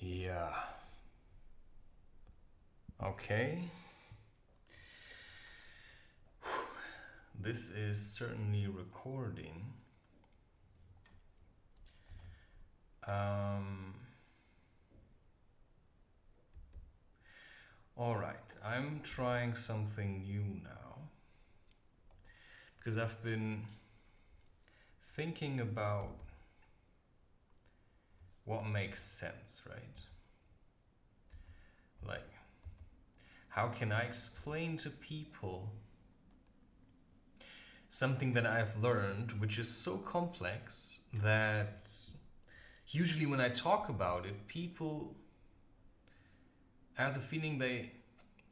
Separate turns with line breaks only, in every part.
Yeah. Okay. This is certainly recording. Um, all right. I'm trying something new now because I've been thinking about what makes sense, right? Like, how can I explain to people something that I've learned which is so complex that usually when I talk about it, people have the feeling they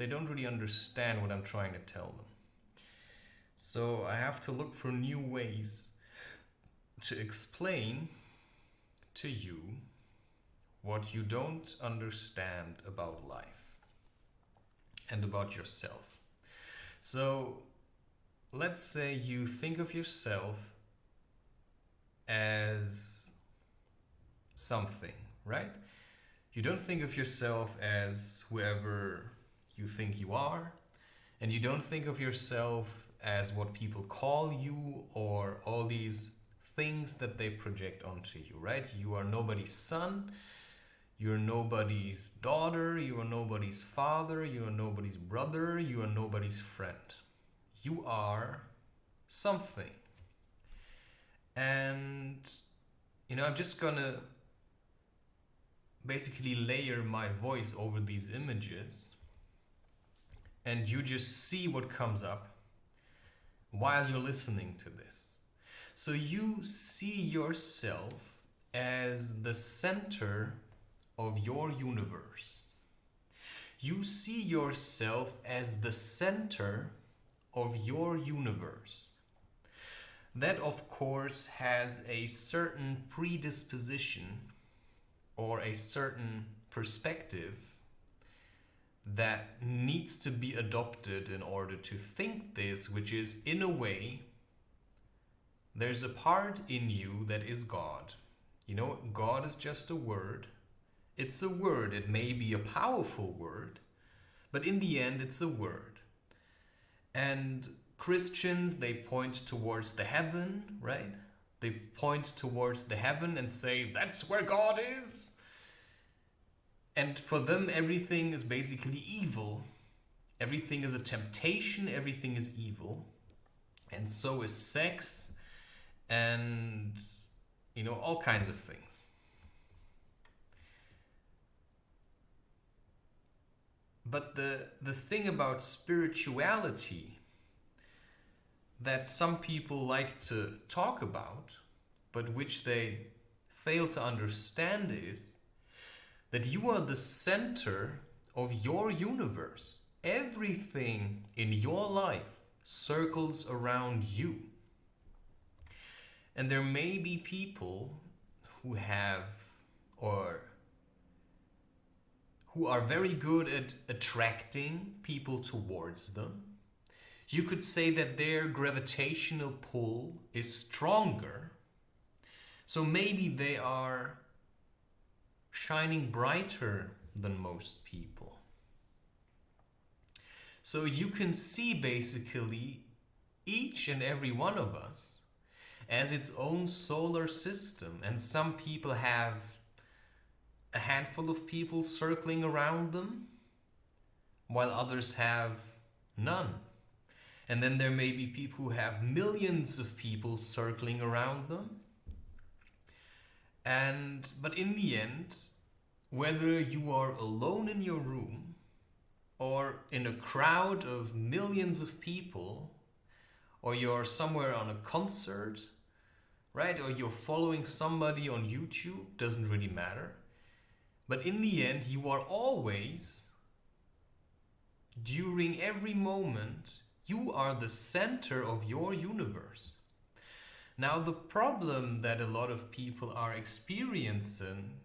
don't really understand what I'm trying to tell them. So I have to look for new ways to explain to you what you don't understand about life and about yourself. So let's say you think of yourself as something, right? You don't think of yourself as whoever you think you are, and you don't think of yourself as what people call you or all these things that they project onto you, right? You are nobody's son, you're nobody's daughter, you are nobody's father, you are nobody's brother, you are nobody's friend. You are something. And, I'm just gonna basically layer my voice over these images, and you just see what comes up while you're listening to this. So you see yourself as the center of your universe. You see yourself as the center of your universe. That, of course, has a certain predisposition or a certain perspective that needs to be adopted in order to think this, which is, in a way, there's a part in you that is God. God is just a word. It's a word. It may be a powerful word, but in the end, it's a word. And Christians, they point towards the heaven, right? They point towards the heaven and say, that's where God is. And for them, everything is basically evil. Everything is a temptation. Everything is evil. And so is sex and, all kinds of things. But the thing about spirituality that some people like to talk about, but which they fail to understand, is that you are the center of your universe. Everything in your life circles around you. And there may be people who have or who are very good at attracting people towards them. You could say that their gravitational pull is stronger. So maybe they are shining brighter than most people. So you can see basically each and every one of us as its own solar system, and some people have a handful of people circling around them, while others have none. And then there may be people who have millions of people circling around them. But in the end, whether you are alone in your room or in a crowd of millions of people, or you're somewhere on a concert, right? Or you're following somebody on YouTube, doesn't really matter. But in the end, you are always, during every moment, you are the center of your universe. Now, the problem that a lot of people are experiencing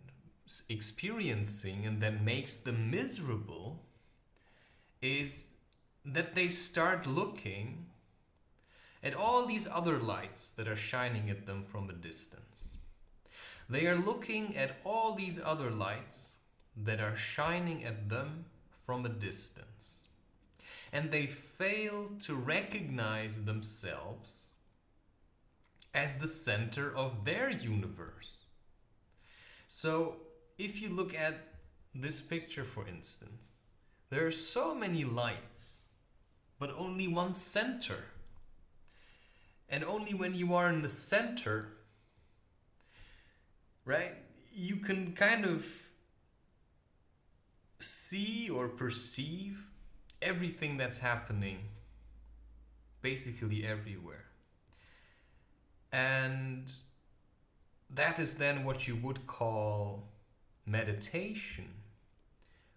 and that makes them miserable is that they start looking at all these other lights that are shining at them from a distance. They are looking at all these other lights that are shining at them from a distance. And they fail to recognize themselves as the center of their universe. So, if you look at this picture, for instance, there are so many lights, but only one center. And only when you are in the center, right, you can kind of see or perceive everything that's happening basically everywhere. And that is then what you would call meditation,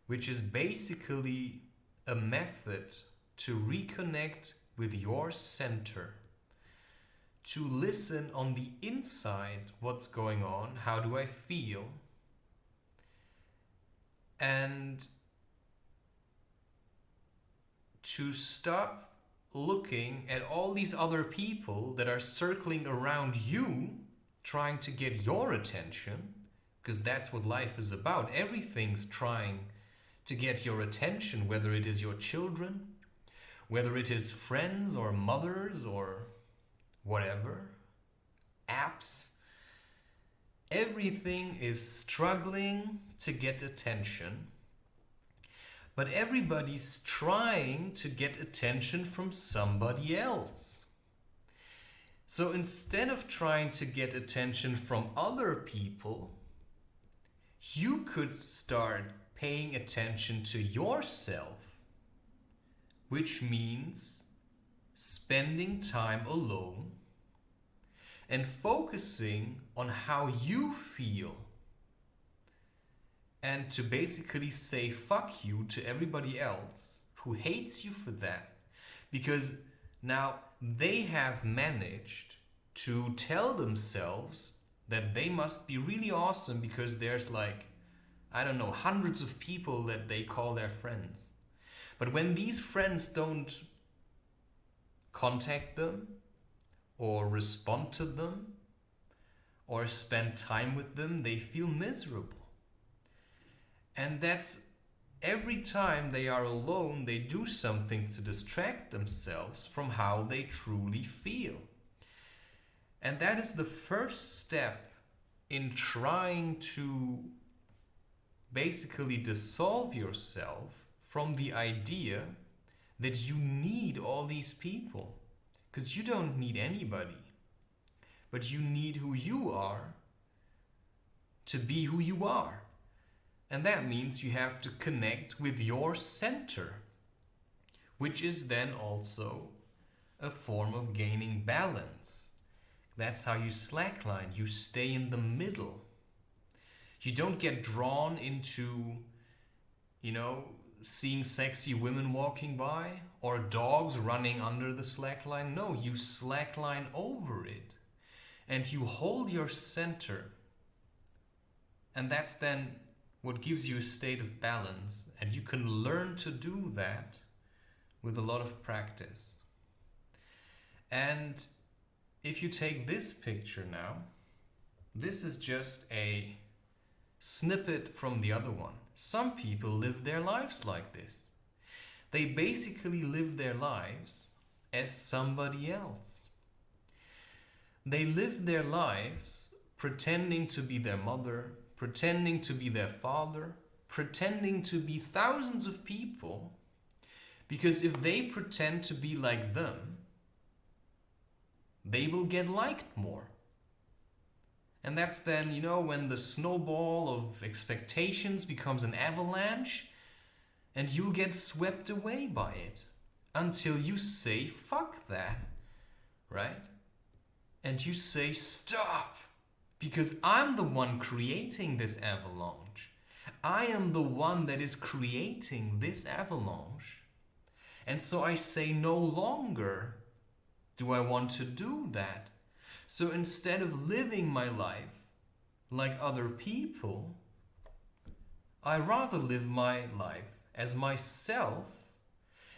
which is basically a method to reconnect with your center, to listen on the inside what's going on, how do I feel, and to stop looking at all these other people that are circling around you, trying to get your attention, because that's what life is about. Everything's trying to get your attention, whether it is your children, whether it is friends or mothers or whatever, apps. Everything is struggling to get attention, but everybody's trying to get attention from somebody else. So instead of trying to get attention from other people, you could start paying attention to yourself, which means spending time alone and focusing on how you feel, and to basically say fuck you to everybody else who hates you for that, because now they have managed to tell themselves that they must be really awesome because there's like, I don't know, hundreds of people that they call their friends. But when these friends don't contact them or respond to them or spend time with them, they feel miserable. And that's every time they are alone, they do something to distract themselves from how they truly feel. And that is the first step in trying to basically dissolve yourself from the idea that you need all these people. Because you don't need anybody, but you need who you are to be who you are. And that means you have to connect with your center, which is then also a form of gaining balance. That's how you slackline. You stay in the middle. You don't get drawn into, seeing sexy women walking by or dogs running under the slackline. No, you slackline over it and you hold your center. And that's then what gives you a state of balance. And you can learn to do that with a lot of practice. And if you take this picture now, this is just a snippet from the other one. Some people live their lives like this. They basically live their lives as somebody else. They live their lives pretending to be their mother, pretending to be their father, pretending to be thousands of people, because if they pretend to be like them, they will get liked more. And that's then, when the snowball of expectations becomes an avalanche, and you'll get swept away by it until you say, fuck that, right? And you say, stop, because I'm the one creating this avalanche. I am the one that is creating this avalanche. And so I say, no longer do I want to do that. So instead of living my life like other people, I rather live my life as myself,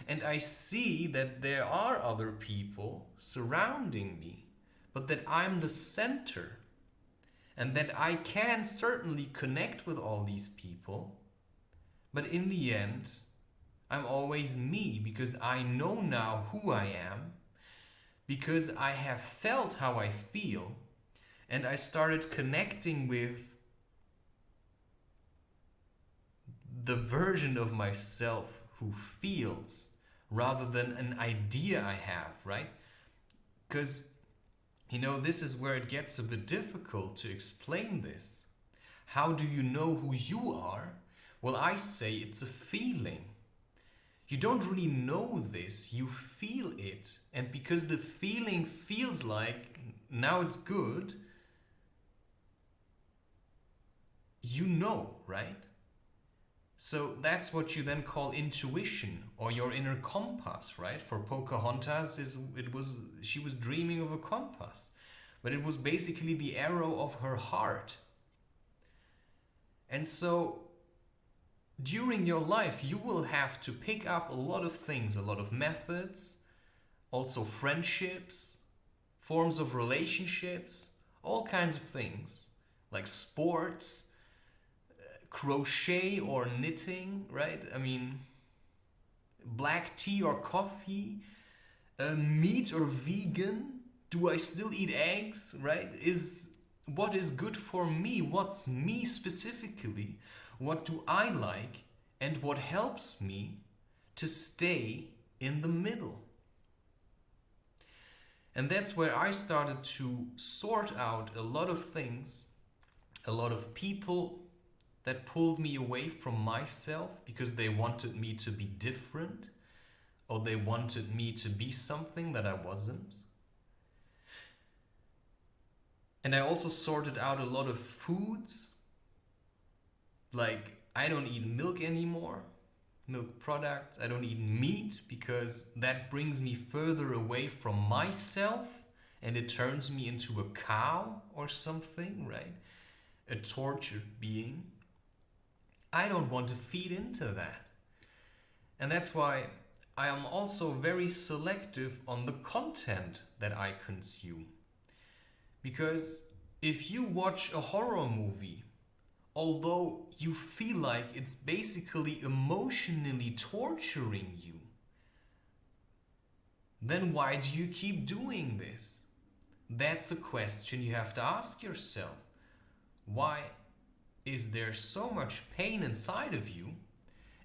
and I see that there are other people surrounding me, but that I'm the center. and that I can certainly connect with all these people, but in the end, I'm always me because I know now who I am, because I have felt how I feel, and I started connecting with the version of myself who feels rather than an idea I have, right? Because, this is where it gets a bit difficult to explain this. How do you know who you are? Well, I say it's a feeling. You don't really know this, you feel it. And because the feeling feels like now it's good, right? So that's what you then call intuition or your inner compass, right? For Pocahontas, she was dreaming of a compass, but it was basically the arrow of her heart. And so during your life, you will have to pick up a lot of things, a lot of methods, also friendships, forms of relationships, all kinds of things, like sports, crochet or knitting, right? I mean, black tea or coffee, meat or vegan. Do I still eat eggs, right? What is good for me? What's me specifically? What do I like? And what helps me to stay in the middle? And that's where I started to sort out a lot of things, a lot of people that pulled me away from myself because they wanted me to be different, or they wanted me to be something that I wasn't. And I also sorted out a lot of foods. Like, I don't eat milk anymore, milk products. I don't eat meat because that brings me further away from myself and it turns me into a cow or something, right? A tortured being. I don't want to feed into that. And that's why I am also very selective on the content that I consume. Because if you watch a horror movie, although you feel like it's basically emotionally torturing you, then why do you keep doing this? That's a question you have to ask yourself. Why is there so much pain inside of you?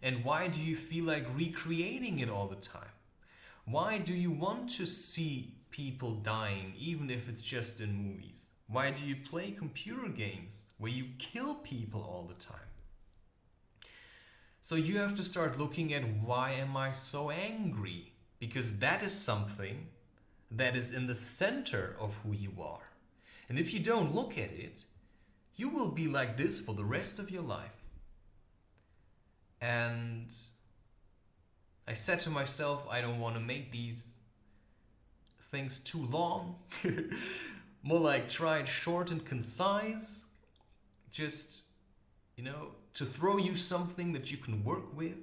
And why do you feel like recreating it all the time? Why do you want to see people dying, even if it's just in movies? Why do you play computer games where you kill people all the time? So you have to start looking at, why am I so angry? Because that is something that is in the center of who you are. And if you don't look at it, you will be like this for the rest of your life. And I said to myself, I don't want to make these things too long. More like try it short and concise. Just, to throw you something that you can work with.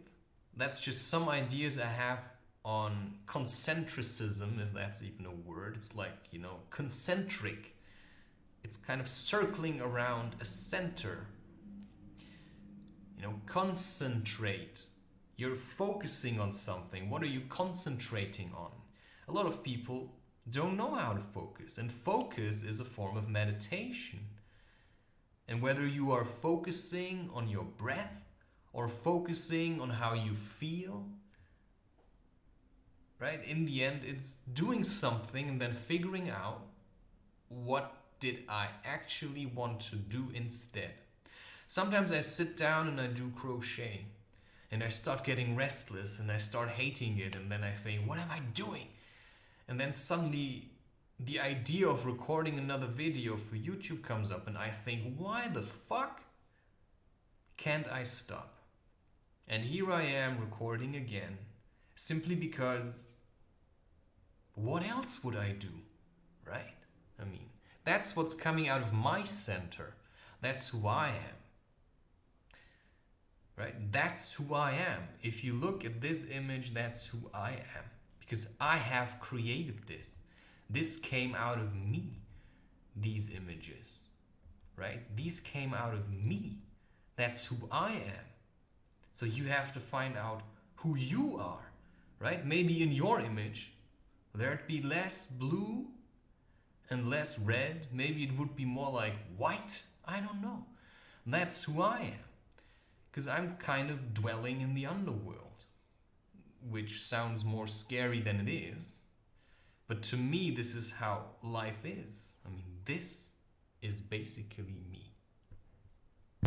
That's just some ideas I have on concentricism, if that's even a word. It's like, concentric. It's kind of circling around a center. Concentrate. You're focusing on something. What are you concentrating on? A lot of people don't know how to focus, and focus is a form of meditation. And whether you are focusing on your breath or focusing on how you feel, right? In the end, it's doing something and then figuring out, what did I actually want to do instead? Sometimes I sit down and I do crochet and I start getting restless and I start hating it, and then I think, what am I doing? And then suddenly the idea of recording another video for YouTube comes up and I think, why the fuck can't I stop? And here I am recording again, simply because what else would I do, right? I mean, that's what's coming out of my center. That's who I am. Right? That's who I am. If you look at this image, that's who I am. Because I have created this. This came out of me, these images. right? These came out of me. That's who I am. So you have to find out who you are, right? Maybe in your image, there'd be less blue and less red. Maybe it would be more like white. I don't know. That's who I am. Because I'm kind of dwelling in the underworld, which sounds more scary than it is. But to me, this is how life is. I mean, this is basically me.